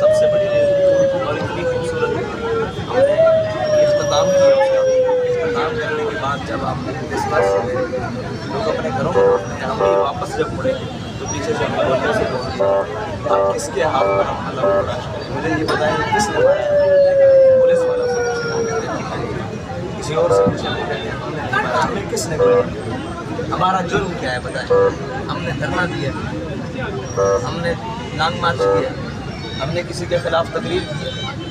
सबसे बड़ी और इतनी खूबसूरत हमने इख्तिताम किया। इख्तिताम करने के बाद जब आप लोग अपने घरों में पहुँचते हैं, हम भी वापस जब मुड़े तो पीछे से हम गोलियों से बोल दिए अब किसके हाथ पर हम अल्लाह को तलाश करें। मुझे ये बताएं कि किसने मारा? पुलिस वालों से पूछे, किसी और से पूछे, हमें किसने गोली? हमारा जुर्म क्या है बताएं? हमने धरना दिया, हमने लॉन्ग मार्च किया, हमने किसी के खिलाफ तकरीर की,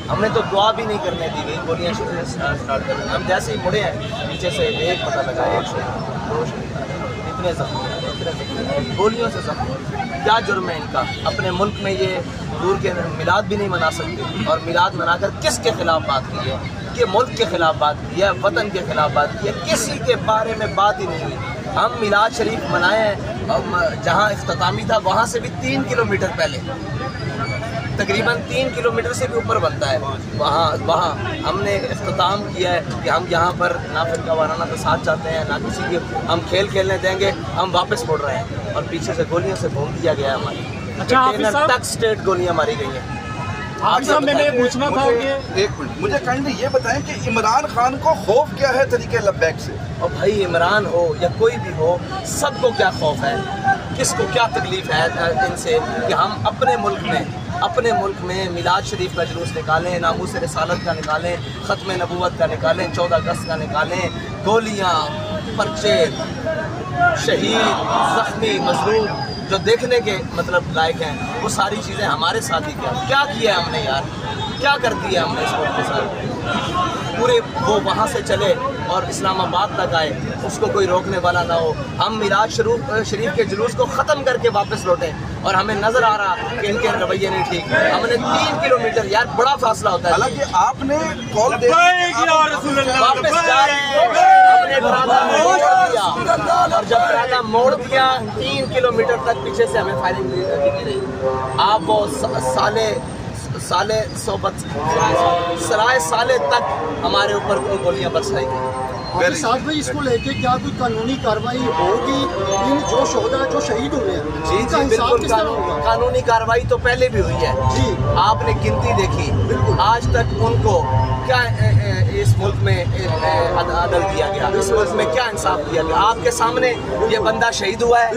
हमने तो दुआ भी नहीं करने दी गई, गोलियाँ स्टार्ट कर दी। हम जैसे ही मुड़े हैं पीछे से एक पता लगा, एक शहीद, दो शहीद, इतने जख्मी, गोलियों से जख्मी। क्या जुर्म है इनका? अपने मुल्क में ये दूर के मिलाद भी नहीं मना सकते, और मिलाद मनाकर किसके खिलाफ बात की है? कि मुल्क के खिलाफ बात की है, वतन के खिलाफ बात की है, किसी के बारे में बात ही नहीं हुई। हम मिलाद शरीफ मनाए हैं, जहाँ इख्तितामी था वहाँ से भी 3 किलोमीटर पहले, तकरीबन 3 किलोमीटर से भी ऊपर बनता है, वहाँ हमने इख्तिताम किया है कि हम यहाँ पर ना फिरका वाराना के साथ चाहते हैं, ना किसी की हम खेल खेलने देंगे, हम वापस मुड़ रहे हैं और पीछे से गोलियों से भून दिया गया है हमारी। कंटेनर तक स्ट्रेट गोलियाँ मारी गई हैं। आपसे मैंने पूछना था कि एक मिनट, मुझे काइंडली ये बताएं कि इमरान खान को खौफ क्या है तरीके लब्बैक से? और भाई इमरान हो या कोई भी हो, सबको क्या खौफ है, किसको क्या तकलीफ़ है इनसे कि हम अपने मुल्क में मिलाद शरीफ का जुलूस निकालें, नामूस रिसालत का निकालें, ख़त्म नबूवत का निकालें, 14 अगस्त का निकालें, गोलियाँ, पर्चे, शहीद, ज़ख्मी, मजलूम जो देखने के मतलब लायक हैं, वो सारी चीज़ें हमारे साथ ही क्या किया है हमने यार, क्या कर दिया हमने इस मुल्क के साथ? पूरे वो वहाँ से चले और इस्लामाबाद तक आए, उसको कोई रोकने वाला ना हो। हम मिलाद शरीफ के जुलूस को ख़त्म करके वापस लौटें और हमें नज़र आ रहा कि इनके रवैये नहीं ठीक। हमने 3 किलोमीटर, यार बड़ा फासला होता है। हालांकि आपने कॉल दे वापस जा रहे हैं, हमने इरादा मोड़ दिया, और जब इरादा मोड़ दिया 3 किलोमीटर तक पीछे से हमें फायरिंग दी रही। आप वो साले तक हमारे ऊपर गोलियां बरसाई गई। और साथ में इसको लेके क्या कोई कानूनी कार्रवाई होगी? इन जो शहीद हुए हैं जी बिल्कुल कानूनी कार्रवाई तो पहले भी हुई है जी। आपने गिनती देखी, आज तक उनको क्या इस मुल्क में अदल दिया गया, इस मुल्क में क्या इंसाफ दिया गया? आपके सामने ये बंदा शहीद हुआ है,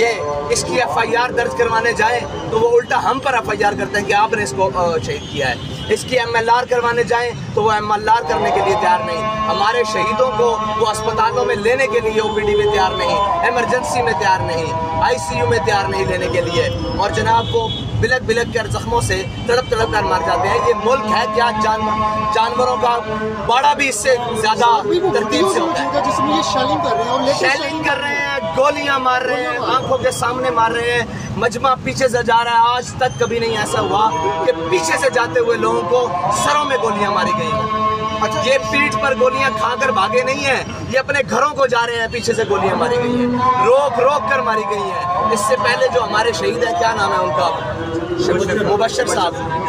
ये इसकी FIR दर्ज करवाने जाए तो वो उल्टा हम पर FIR करते हैं कि आपने इसको शहीद किया है। इसकी MLR करवाने जाएं तो वो MLR करने के लिए तैयार नहीं। हमारे शहीदों को वो अस्पतालों में लेने के लिए OPD में तैयार नहीं, इमरजेंसी में तैयार नहीं, ICU में तैयार नहीं लेने के लिए, और जनाब वो बिलक कर जख्मों से तड़प कर मार जाते हैं। ये मुल्क है क्या? जानवरों का बाड़ा भी इससे ज़्यादा तरतीब से होता है। जिसमें ये शेलिंग कर रहे हैं, गोलियां मार रहे हैं, आंखों के सामने मार रहे हैं, मजमा पीछे से जा रहा है। आज तक कभी नहीं ऐसा हुआ कि पीछे से जाते हुए लोगों को सरों में गोलियां मारी गई। अच्छा, ये पीठ पर गोलियां खाकर भागे नहीं है, ये अपने घरों को जा रहे हैं, पीछे से गोलियां मारी गई हैं, रोक कर मारी गई हैं। इससे पहले जो हमारे शहीद हैं, क्या नाम है उनका?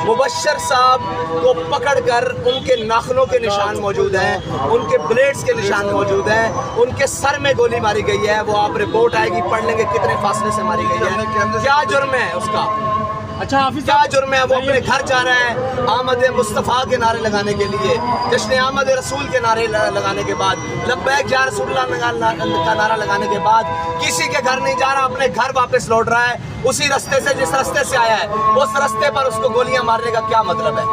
मुबश्शिर साहब को पकड़कर उनके नाखूनों के निशान मौजूद हैं, उनके ब्लेड्स के निशान मौजूद हैं, उनके सर में गोली मारी गई है। वो आप रिपोर्ट आएगी, पढ़ लेंगे कितने फासले से मारी गई है, क्या जुर्म है उसका। अच्छा क्या जुर्म है? वो अपने घर जा रहा है आमद मुस्तफ़ा के नारे लगाने के लिए, जश्न आमद रसूल के नारे लगाने के बाद, लब्बैक या रसूलुल्लाह का नारा लगाने के बाद किसी के घर नहीं जा रहा, अपने घर वापस लौट रहा है उसी रास्ते से जिस रास्ते से आया है। उस रास्ते पर उसको गोलियां मारने का क्या मतलब है?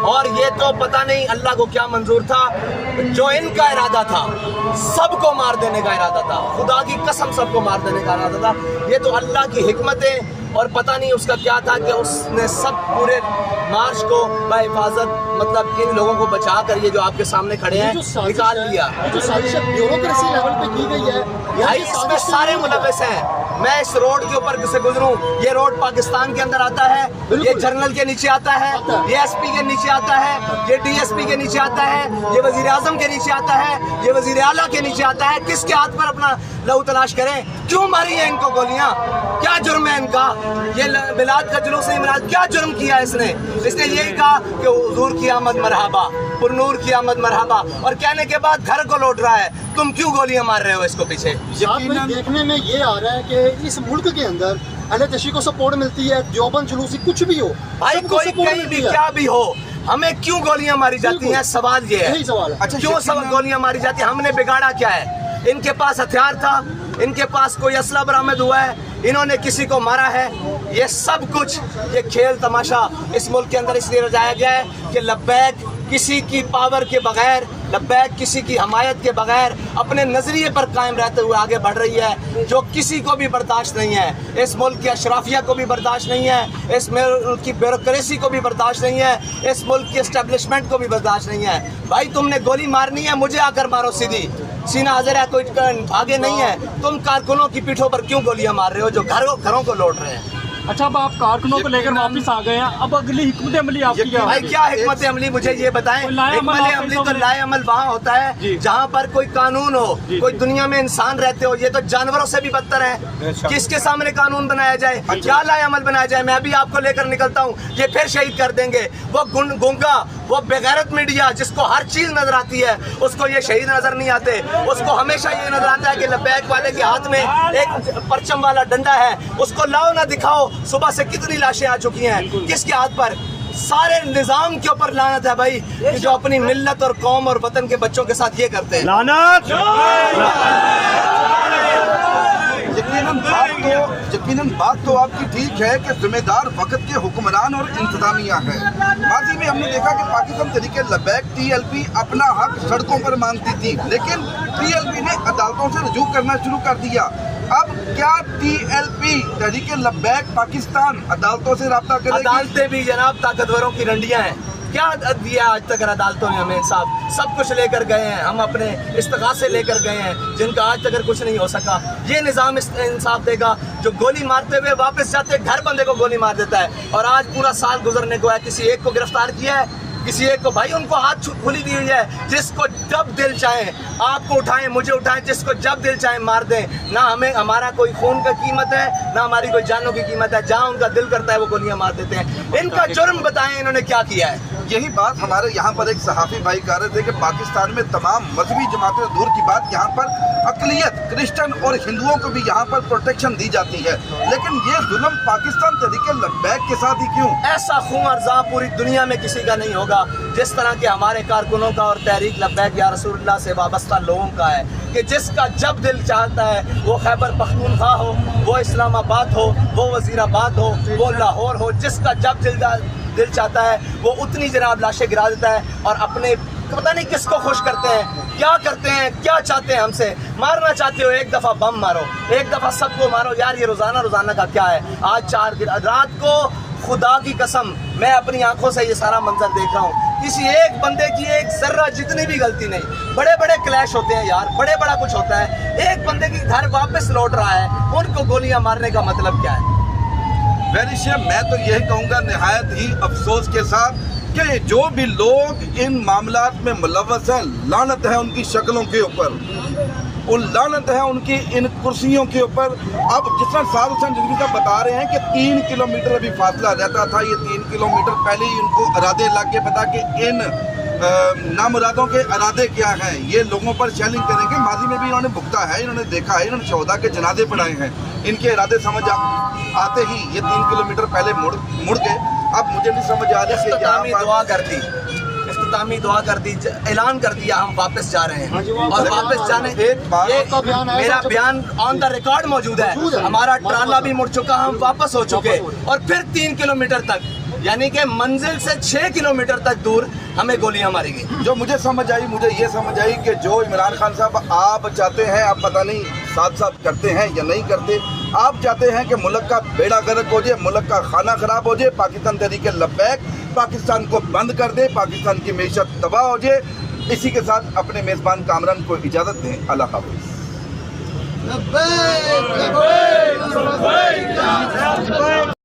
और ये तो पता नहीं अल्लाह को क्या मंजूर था, जो इनका इरादा था सबको मार देने का इरादा था, खुदा की कसम सबको मार देने का इरादा था। ये तो अल्लाह की हिकमतें, और पता नहीं उसका क्या था कि उसने सब पूरे मार्च को बहिफाजत मतलब इन लोगों को बचा कर, ये जो आपके सामने खड़े हैं, निकाल लिया। जो साजिश ब्यूरोक्रेसी लेवल पे की गई है, भाई इसमें सारे मुलव्वस हैं। मैं इस रोड के ऊपर से गुजरूं, ये रोड पाकिस्तान के अंदर आता है, ये जनरल के नीचे आता है, ये एसपी के नीचे आता है, ये डीएसपी के नीचे आता है, ये वजीर आजम के नीचे आता है, ये वजीर आला के नीचे आता है। किसके हाथ पर अपना लहू तलाश करें? क्यों मारी है इनको गोलियां? क्या जुर्म है इनका? ये मिलाद का जुलूस नहीं मना, क्या जुर्म किया इसने? इसने यही कहा कि हुजूर की आमद मरहबा, पुरनूर की आमद मरहबा, और कहने के बाद घर को लौट रहा है। तुम क्यों गोलियां मार रहे हो इसको पीछे? देखने में ये आ रहा है कि इस मुल्क के अंदर अहले तशरीह को सपोर्ट मिलती है, देवबंद जुलूसी कुछ भी हो भाई, कोई कहीं भी क्या भी हो, हमें क्यों गोलियां मारी जाती हैं? सवाल ये है, अच्छा, क्यों सब गोलियां मारी जाती हैं? हमने बिगाड़ा क्या है? इनके पास हथियार था, इनके पास कोई असला बरामद हुआ है, इन्होंने किसी को मारा है। ये सब कुछ ये खेल तमाशा इस मुल्क के अंदर इसलिए रचाया गया है कि लब्बैक किसी की पावर के बगैर, लब्बैक किसी की हमायत के बगैर अपने नजरिए पर कायम रहते हुए आगे बढ़ रही है, जो किसी को भी बर्दाश्त नहीं है। इस मुल्क की अशराफिया को भी बर्दाश्त नहीं है, इस मुल्क की ब्यूरोक्रेसी को भी बर्दाश्त नहीं है, इस मुल्क की एस्टेब्लिशमेंट को भी बर्दाश्त नहीं है। भाई तुमने गोली मारनी है, मुझे आकर मारो सीधी, सीना हाजिर है, कोई भागे नहीं है। तुम कारकुनों की पीठों पर क्यों गोलियां मार रहे हो जो घरों को लौट रहे हैं? अच्छा, अब आप कारकुनों को लेकर वापस आ गए हैं, अब अगली हिकमत अमली आपकी क्या? भाई क्या हिकमत अमली, मुझे ये बताएं। हिकमत अमली तो लाए अमल वहाँ होता है जहाँ पर कोई कानून हो, कोई दुनिया में इंसान रहते हो। ये तो जानवरों से भी बदतर है। किसके सामने कानून बनाया जाए? क्या लाए अमल बनाया जाए? मैं अभी आपको लेकर निकलता हूँ, ये फिर शहीद कर देंगे। वो गूंगा, वो बेगैरत मीडिया जिसको हर चीज नजर आती है, उसको ये शहीद नजर नहीं आते। उसको हमेशा ये नजर आता है कि लब्बैक वाले के हाथ में एक परचम वाला डंडा है, उसको लाओ ना दिखाओ। सुबह से कितनी लाशें आ चुकी हैं, किसके हाथ पर? सारे निजाम के ऊपर लानत है भाई, कि जो अपनी मिल्लत और कौम और वतन के बच्चों के साथ ये करते हैं। लानत। यकीनन बात तो आपकी ठीक है कि जिम्मेदार वक्त के हुक्मरान और इंतजामिया है। माजी में हमने देखा कि पाकिस्तान तरीके लब्बैक टीएलपी अपना हक सड़कों पर मांगती थी, लेकिन टीएलपी ने अदालतों से रुजू करना शुरू कर दिया। अब क्या टीएलपी तरीके लब्बैक पाकिस्तान अदालतों से राब्ता करेगी? अदालतें भी जनाब ताकतवरों की रंडियां हैं। क्या दिया आज तक अदालतों ने हमें? सब कुछ लेकर गए हैं, हम अपने इस्तिगासे लेकर गए हैं, जिनका आज तक कुछ नहीं हो सका। ये निज़ाम इंसाफ देगा जो गोली मारते हुए वापस जाते घर बंदे को गोली मार देता है। और आज पूरा साल गुजरने को है, किसी एक को गिरफ्तार किया है, किसी एक को? भाई उनको हाथ खुली दी हुई है, जिसको जब दिल चाहे आपको उठाएं, मुझे उठाएं, जिसको जब दिल चाहे मार दें। ना हमें हमारा कोई खून का कीमत है, ना हमारी कोई जानों की कीमत है। जहां उनका दिल करता है वो गोलियां मार देते हैं। इनका जुर्म बताएं, इन्होंने क्या किया है? यही बात हमारे यहाँ पर एक सहाफ़ी भाई कह रहे थे कि पाकिस्तान में तमाम मजहबी जमातें, दूर की बात, यहाँ पर अक़लियत क्रिश्चियन और हिंदुओं को भी यहाँ पर प्रोटेक्शन दी जाती है, लेकिन ये जुल्म पाकिस्तान तरीके लब्बैक के साथ ही क्यों? ऐसा खून और ज़ां पूरी दुनिया में किसी का नहीं होगा जिस तरह के हमारे कारकुनों का और तहरीक लब्बैक या रसूलुल्लाह से वाबस्ता लोगों का है, कि जिसका जब दिल चाहता है, वो खैबर पख्तूनख्वा हो, वो इस्लामाबाद हो, वो वज़ीराबाद हो, वो लाहौर हो, जिसका जब दिल चाहता है वो उतनी जनाब लाशें गिरा देता है और अपने पता नहीं किसको खुश करते हैं। क्या करते हैं, क्या चाहते हैं हमसे? मारना चाहते हो, एक दफ़ा बम मारो, एक दफ़ा सबको मारो। यार ये रोज़ाना का क्या है? आज 4 रात को खुदा की कसम मैं अपनी आंखों से ये सारा मंजर देख रहा हूँ। किसी एक बंदे की एक जर्रा जितनी भी गलती नहीं। बड़े बड़े क्लैश होते हैं यार, बड़ा कुछ होता है। एक बंदे की घर वापस लौट रहा है, उनको गोलियां मारने का मतलब क्या है? मैं तो यही कहूँगा निहायत ही अफसोस के साथ कि जो भी लोग इन मामलात में मुलव्वस हैं, लानत है उनकी शक्लों के ऊपर, उन लानत है उनकी इन कुर्सियों के ऊपर। अब जिस तरह साहब हुसैन रिजवी साहब बता रहे हैं कि 3 किलोमीटर अभी फासला रहता था, ये 3 किलोमीटर पहले ही उनको इरादे लग के पता कि इन नामुरादों के इरादे क्या हैं, ये लोगों पर चैलेंज करेंगे। माजी में भी इन्होंने भुगता है, इन्होंने देखा है, इन्होंने शोहदा के जनाजे पढ़ाए हैं। इनके इरादे समझ आते ही ये 3 किलोमीटर पहले मुड़ गए। अब मुझे नहीं समझ आ रही इख्तितामी दुआ कर दी, ऐलान कर दिया हम वापस जा रहे हैं। और वापस जाने मेरा बयान ऑन द रिकॉर्ड मौजूद है। हमारा ट्राला भी मुड़ चुका, हम वापस हो चुके और फिर 3 किलोमीटर तक, यानी कि मंजिल से 6 किलोमीटर तक दूर हमें गोलियां मारी गई। जो मुझे ये समझ आई कि जो इमरान खान साहब आप चाहते हैं, आप पता नहीं साथ करते हैं या नहीं करते, आप चाहते हैं कि मुल्क का बेड़ा गर्क हो जाए, मुल्क का खाना खराब हो जाए, पाकिस्तान तहरीक लब्बैक पाकिस्तान को बंद कर दे, पाकिस्तान की मैशत तबाह हो जाए। इसी के साथ अपने मेज़बान कामरान को इजाज़त दें। अल्लाह हाफ़िज़।